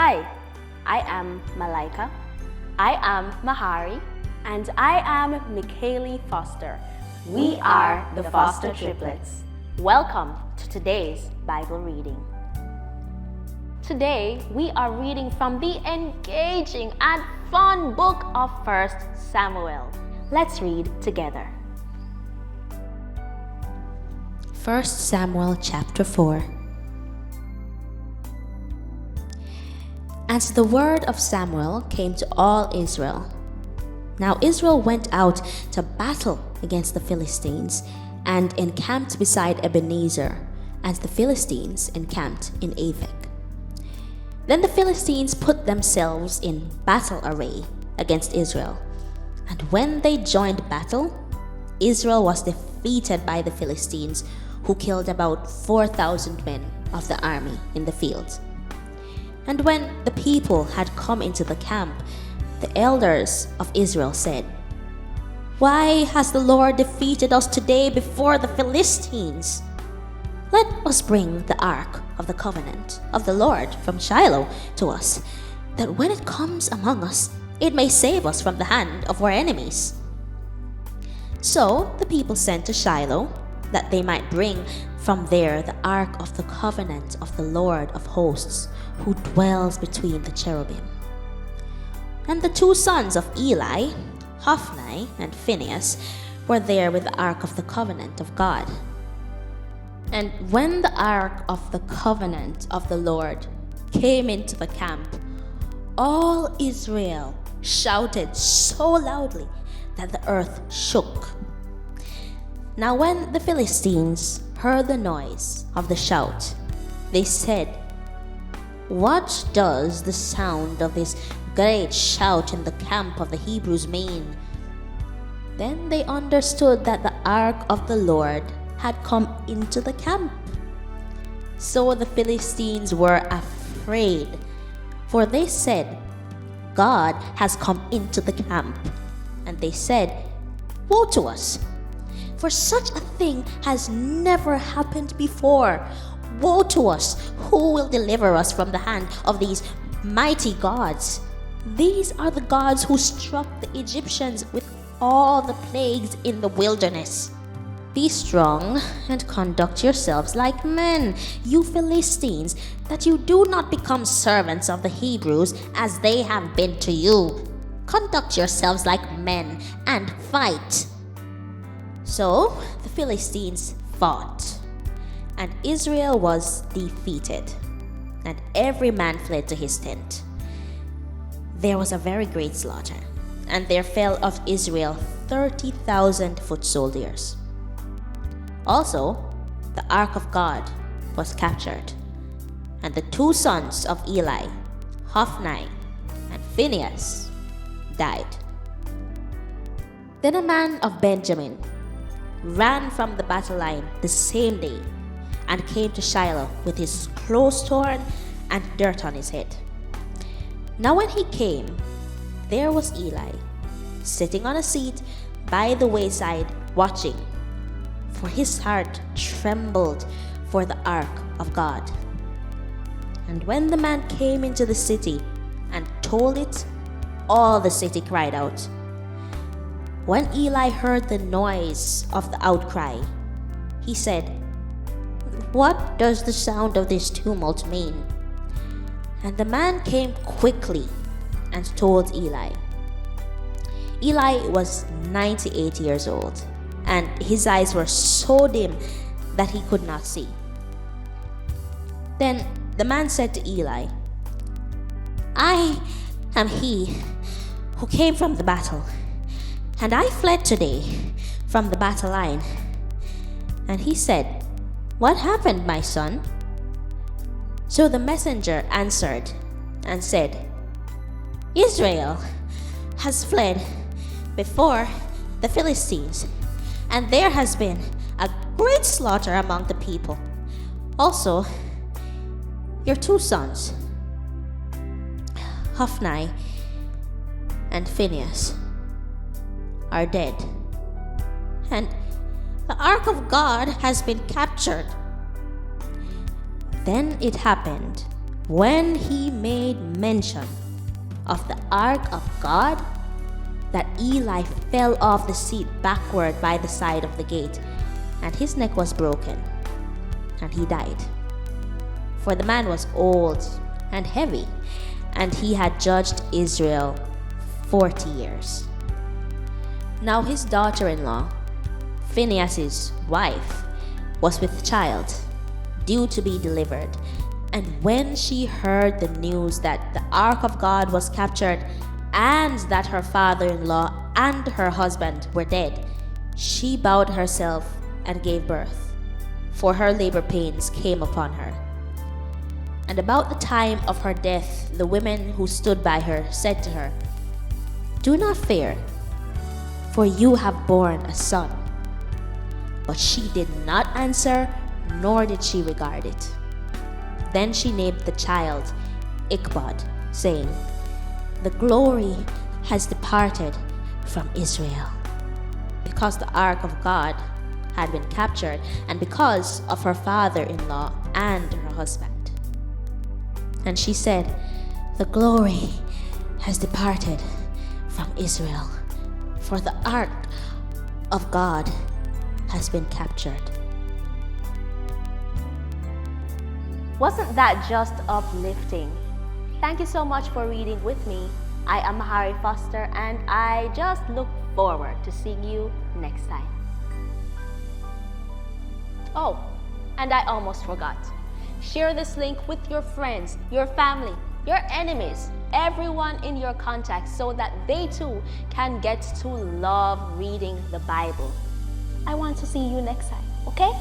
Hi, I am Malaika. I am Mahari. And I am Michaeli Foster. We are the Foster Triplets. Welcome to today's Bible reading. Today, we are reading from the engaging and fun book of 1 Samuel. Let's read together. 1 Samuel chapter 4. And the word of Samuel came to all Israel. Now Israel went out to battle against the Philistines and encamped beside Ebenezer, and the Philistines encamped in Aphek. Then the Philistines put themselves in battle array against Israel. And when they joined battle, Israel was defeated by the Philistines, who killed about 4,000 men of the army in the field. And when the people had come into the camp, the elders of Israel said, "Why has the Lord defeated us today before the Philistines? Let us bring the ark of the covenant of the Lord from Shiloh to us, that when it comes among us, it may save us from the hand of our enemies." So the people sent to Shiloh, that they might bring from there the ark of the covenant of the Lord of hosts, who dwells between the cherubim. And the two sons of Eli, Hophni and Phinehas, were there with the ark of the covenant of God. And when the ark of the covenant of the Lord came into the camp, all Israel shouted so loudly that the earth shook. Now when the Philistines heard the noise of the shout, they said, "What does the sound of this great shout in the camp of the Hebrews mean?" Then they understood that the ark of the Lord had come into the camp. So the Philistines were afraid, for they said, "God has come into the camp." And they said, "Woe to us! For such a thing has never happened before. Woe to us! Who will deliver us from the hand of these mighty gods? These are the gods who struck the Egyptians with all the plagues in the wilderness. Be strong and conduct yourselves like men, you Philistines, that you do not become servants of the Hebrews as they have been to you. Conduct yourselves like men and fight." So the Philistines fought, and Israel was defeated, and every man fled to his tent. There was a very great slaughter, and there fell of Israel 30,000 foot soldiers. Also, the ark of God was captured, and the two sons of Eli, Hophni and Phinehas, died. Then a man of Benjamin ran from the battle line the same day and came to Shiloh with his clothes torn and dirt on his head. Now when he came, there was Eli sitting on a seat by the wayside watching, for his heart trembled for the ark of God. And when the man came into the city and told it, all the city cried out. When Eli heard the noise of the outcry, he said, "What does the sound of this tumult mean?" And the man came quickly and told Eli. Eli was 98 years old, and his eyes were so dim that he could not see. Then the man said to Eli, "I am he who came from the battle, and I fled today from the battle line." And he said, "What happened, my son?" So the messenger answered and said, "Israel has fled before the Philistines, and there has been a great slaughter among the people. Also, your two sons, Hophni and Phinehas, are dead, and the ark of God has been captured." Then it happened, when he made mention of the ark of God, that Eli fell off the seat backward by the side of the gate, and his neck was broken, and he died. For the man was old and heavy, and he had judged Israel 40 years. Now his daughter-in-law, Phinehas's wife, was with child, due to be delivered. And when she heard the news that the ark of God was captured, and that her father-in-law and her husband were dead, she bowed herself and gave birth, for her labor pains came upon her. And about the time of her death, the women who stood by her said to her, "Do not fear, for you have borne a son." But she did not answer, nor did she regard it. Then she named the child Ichabod, saying, "The glory has departed from Israel," because the ark of God had been captured, and because of her father-in-law and her husband. And she said, "The glory has departed from Israel, for the ark of God has been captured." Wasn't that just uplifting? Thank you so much for reading with me. I am Harry Foster, and I just look forward to seeing you next time. Oh, and I almost forgot. Share this link with your friends, your family, your enemies, everyone in your contacts, so that they too can get to love reading the Bible. I want to see you next time, okay?